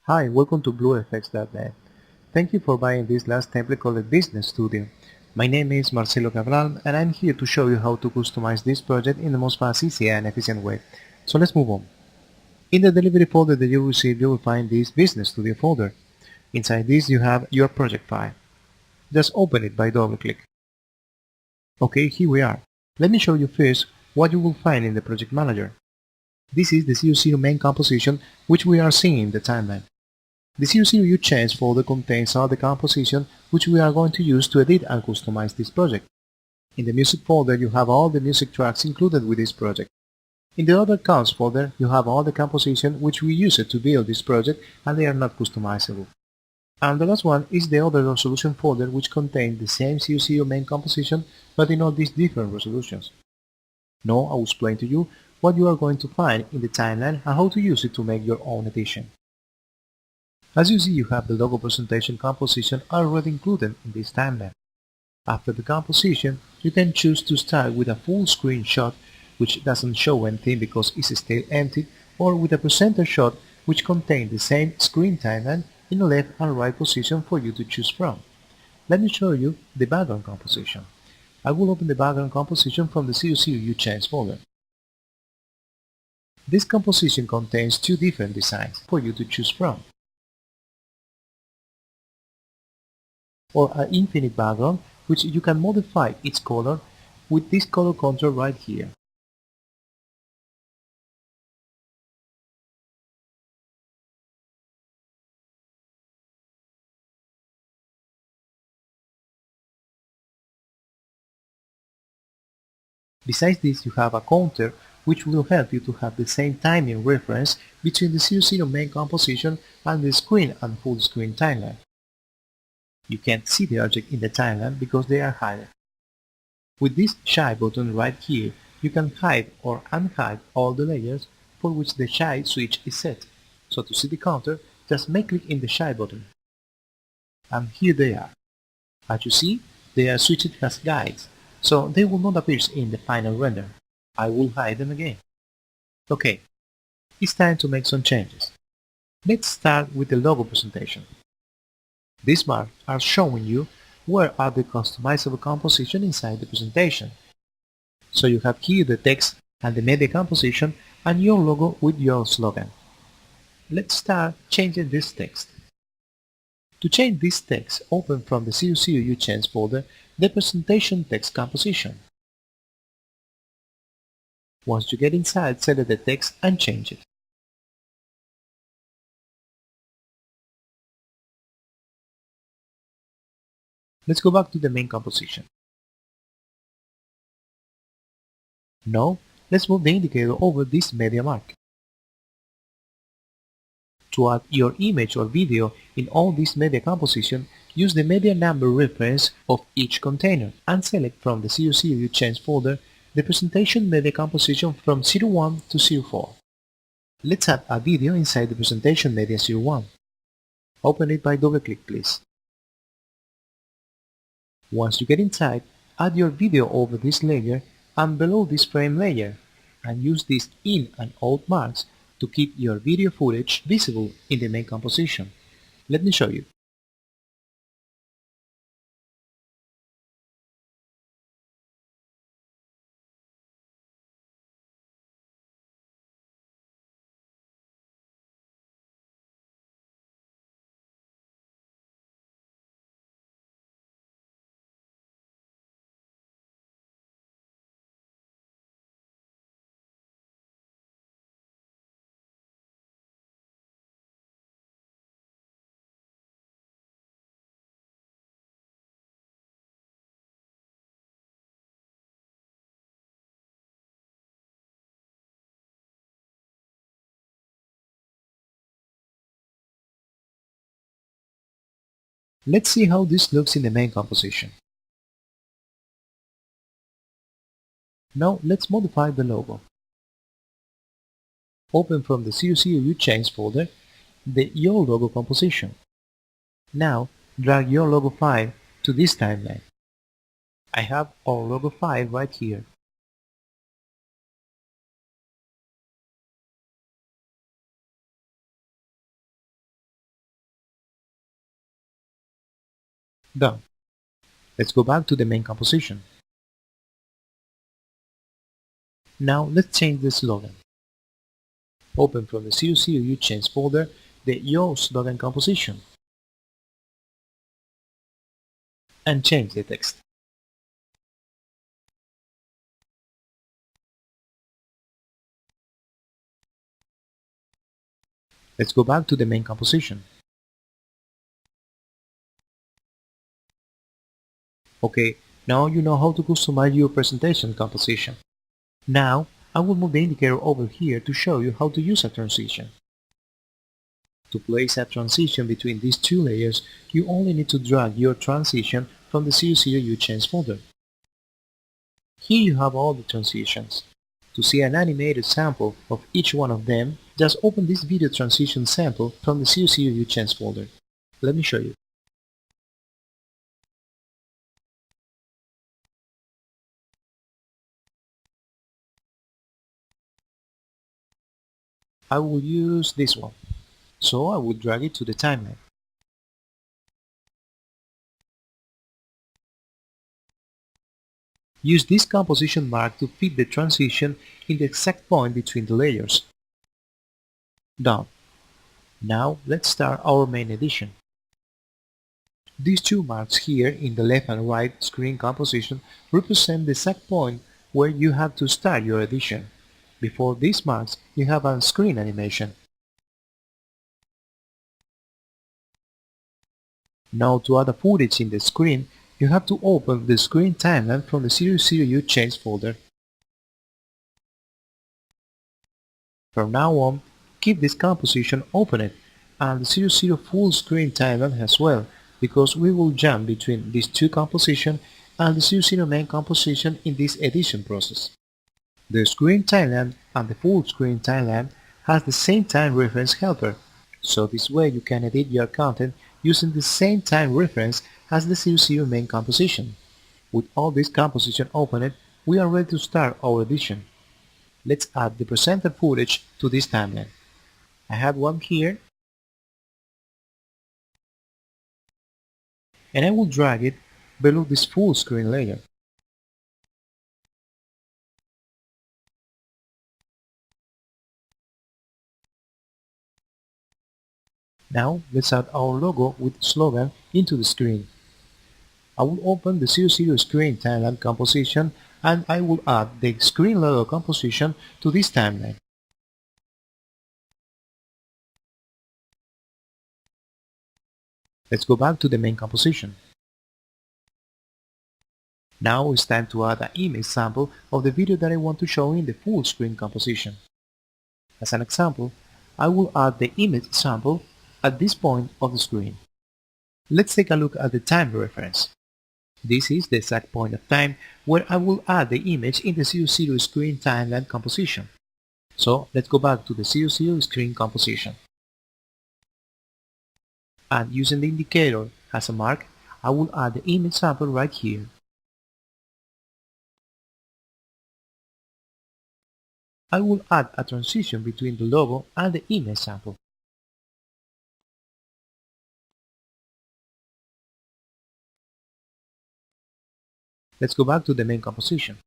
Hi, welcome to BlueFX.net. Thank you for buying this last template called Business Studio. My name is Marcelo Cabral and I'm here to show you how to customize this project in the most fast, easy and efficient way. So let's move on. In the delivery folder that you receive, you will find this Business Studio folder. Inside this you have your project file. Just open it by double click. Okay, here we are. Let me show you first what you will find in the project manager. This is the CU0 main composition which we are seeing in the timeline. The CU0U change folder contains all the composition which we are going to use to edit and customize this project. In the music folder you have all the music tracks included with this project. In the other comps folder you have all the composition which we used to build this project and they are not customizable. And the last one is the other resolution folder which contains the same CU0 main composition but in all these different resolutions. Now I will explain to you what you are going to find in the timeline and how to use it to make your own edition. As you see, you have the logo presentation composition already included in this timeline. After the composition, you can choose to start with a full screen shot which doesn't show anything because it's still empty, or with a presenter shot which contains the same screen timeline in the left and right position for you to choose from. Let me show you the background composition. I will open the background composition from the CU0U Change folder. This composition contains two different designs for you to choose from, or an infinite background which you can modify its color with this color control right here. Besides this, you have a counter which will help you to have the same timing reference between the CU0 main composition and the screen and full screen timeline. You can't see the object in the timeline because they are hidden. With this Shy button right here, you can hide or unhide all the layers for which the Shy switch is set. So to see the counter, just make click in the Shy button. And here they are. As you see, they are switched as guides, so they will not appear in the final render. I will hide them again. Okay, it's time to make some changes. Let's start with the logo presentation. These marks are showing you where are the customizable composition inside the presentation. So you have here the text and the media composition and your logo with your slogan. Let's start changing this text. To change this text, open from the CU0U Change folder the presentation text composition. Once you get inside, select the text and change it. Let's go back to the main composition. Now, let's move the indicator over this media mark. To add your image or video in all this media composition, use the media number reference of each container and select from the CU0U Change folder the presentation media composition from 01 to 04. Let's add a video inside the presentation media 01. Open it by double click, please. Once you get inside, add your video over this layer and below this frame layer, and use these in and out marks to keep your video footage visible in the main composition. Let me show you. Let's see how this looks in the main composition. Now let's modify the logo. Open from the CU0U Change folder the Your Logo composition. Now drag your logo file to this timeline. I have our logo file right here. Done. Let's go back to the main composition. Now let's change the slogan. Open from the 00U change folder the Yo slogan composition and change the text. Let's go back to the main composition. Okay, now you know how to customize your presentation composition. Now, I will move the indicator over here to show you how to use a transition. To place a transition between these two layers, you only need to drag your transition from the 00U change folder. Here you have all the transitions. To see an animated sample of each one of them, just open this video transition sample from the 00U change folder. Let me show you. I will use this one, so I will drag it to the timeline. Use this composition mark to fit the transition in the exact point between the layers. Done. Now let's start our main edition. These two marks here in the left and right screen composition represent the exact point where you have to start your edition. Before these marks, you have a screen animation. Now to add a footage in the screen, you have to open the screen timeline from the 00U change folder. From now on, keep this composition opened and the 00 full screen timeline as well, because we will jump between these two compositions and the 00 main composition in this edition process. The screen timeline and the full screen timeline has the same time reference helper, so this way you can edit your content using the same time reference as the 00 main composition. With all this composition opened, we are ready to start our edition. Let's add the presenter footage to this timeline. I have one here, and I will drag it below this full screen layer. Now let's add our logo with slogan into the screen. I will open the 00 screen timeline composition and I will add the screen logo composition to this timeline. Let's go back to the main composition. Now it's time to add an image sample of the video that I want to show in the full screen composition. As an example, I will add the image sample at this point of the screen. Let's take a look at the time reference. This is the exact point of time where I will add the image in the 00 screen timeline composition. So let's go back to the 00 screen composition. And using the indicator as a mark, I will add the image sample right here. I will add a transition between the logo and the image sample. Let's go back to the main composition.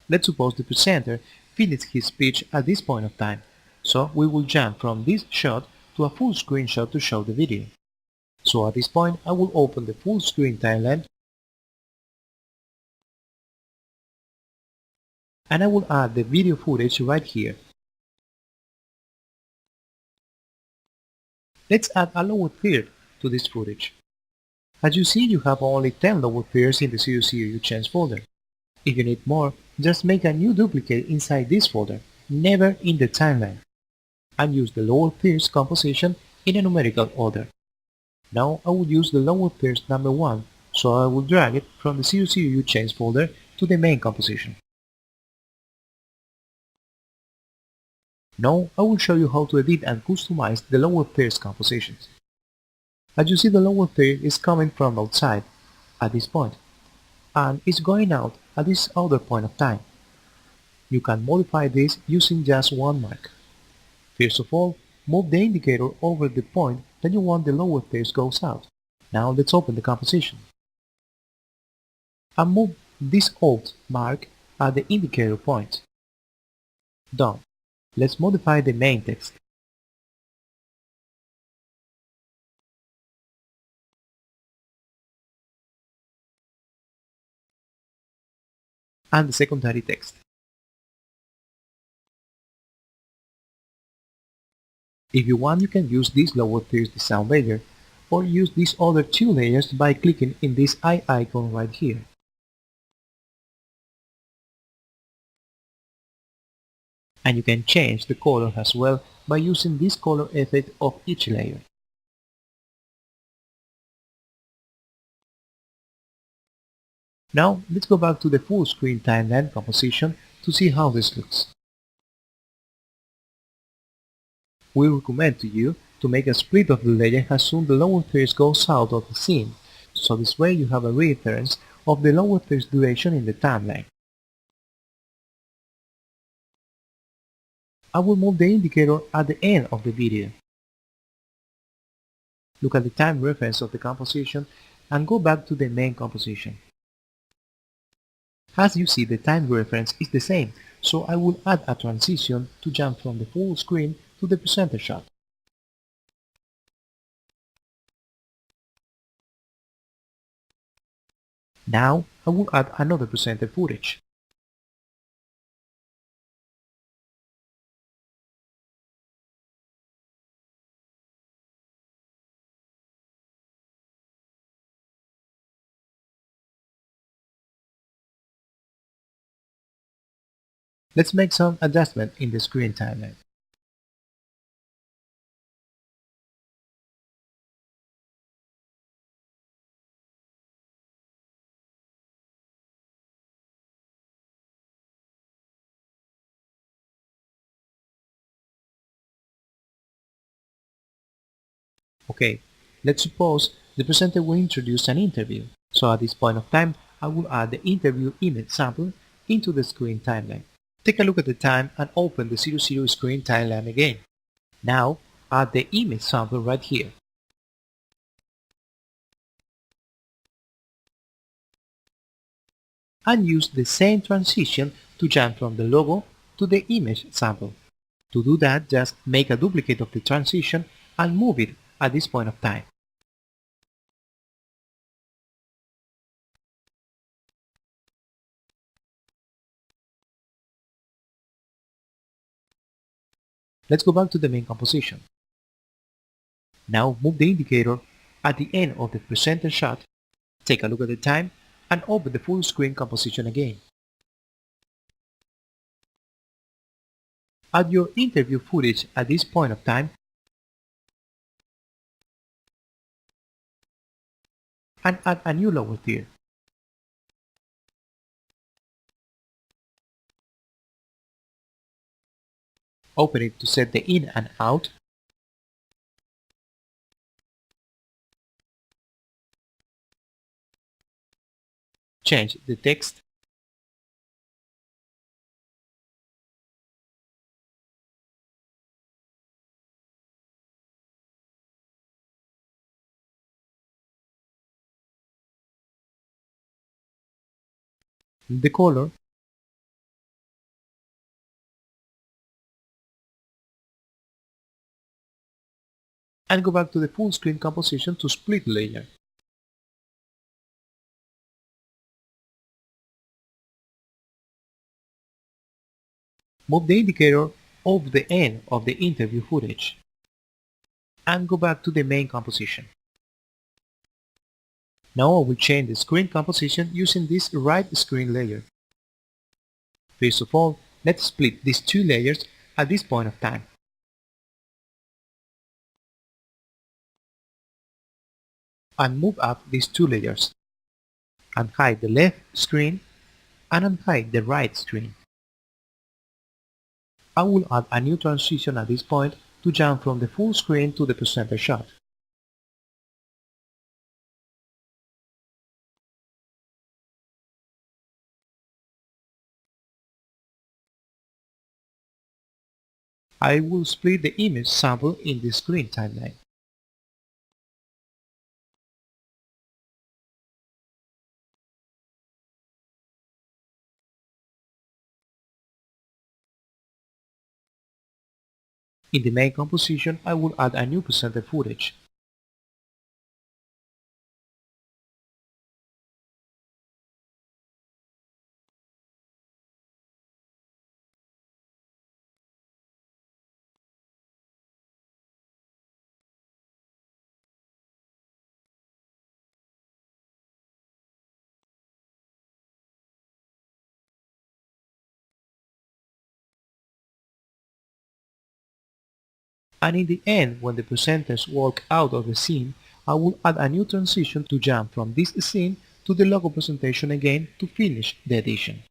Let's suppose the presenter finished his speech at this point of time, so we will jump from this shot to a full screen shot to show the video. So at this point I will open the full screen timeline and I will add the video footage right here. Let's add a lower third to this footage. As you see, you have only 10 lower thirds in the 00U change folder. If you need more, just make a new duplicate inside this folder, never in the timeline, and use the lower thirds composition in a numerical order. Now I will use the lower thirds number 1, so I will drag it from the 00U change folder to the main composition. Now I will show you how to edit and customize the lower thirds compositions. As you see, the lower third is coming from outside at this point, and it's going out at this other point of time. You can modify this using just one mark. First of all, move the indicator over the point that you want the lower third goes out. Now let's open the composition and move this Alt mark at the indicator point. Done. Let's modify the main text and the secondary text. If you want, you can use this lower third design layer or use these other two layers by clicking in this eye icon right here. And you can change the color as well by using this color effect of each layer. Now let's go back to the full screen timeline composition to see how this looks. We recommend to you to make a split of the layer as soon the lower third goes out of the scene, so this way you have a reference of the lower third's duration in the timeline. I will move the indicator at the end of the video. Look at the time reference of the composition and go back to the main composition. As you see, the time reference is the same, so I will add a transition to jump from the full screen to the presenter shot. Now I will add another presenter footage. Let's make some adjustment in the screen timeline. Okay, let's suppose the presenter will introduce an interview. So at this point of time, I will add the interview image sample into the screen timeline. Take a look at the time and open the 00 screen timeline again. Now, add the image sample right here. And use the same transition to jump from the logo to the image sample. To do that, just make a duplicate of the transition and move it at this point of time. Let's go back to the main composition. Now move the indicator at the end of the presenter shot, take a look at the time, and open the full screen composition again. Add your interview footage at this point of time and add a new lower tier. Open it to set the in and out. Change the text. The color. And go back to the full screen composition to split layer. Move the indicator over the end of the interview footage. And go back to the main composition. Now I will change the screen composition using this right screen layer. First of all, let's split these two layers at this point of time. And move up these two layers. Unhide the left screen and unhide the right screen. I will add a new transition at this point to jump from the full screen to the presenter shot. I will split the image sample in the screen timeline. In the main composition, I will add a new presenter footage. And in the end, when the presenters walk out of the scene, I will add a new transition to jump from this scene to the logo presentation again to finish the edition.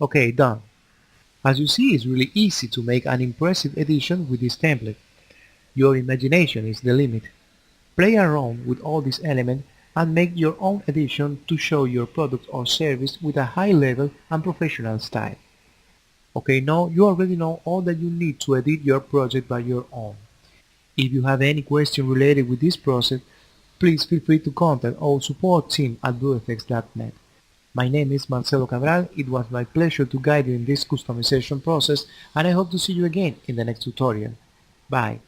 Okay, done. As you see, it's really easy to make an impressive edition with this template. Your imagination is the limit. Play around with all these elements and make your own edition to show your product or service with a high level and professional style. Okay, now you already know all that you need to edit your project by your own. If you have any question related with this process, please feel free to contact our support team at bluefx.net. My name is Marcelo Cabral. It was my pleasure to guide you in this customization process, and I hope to see you again in the next tutorial. Bye.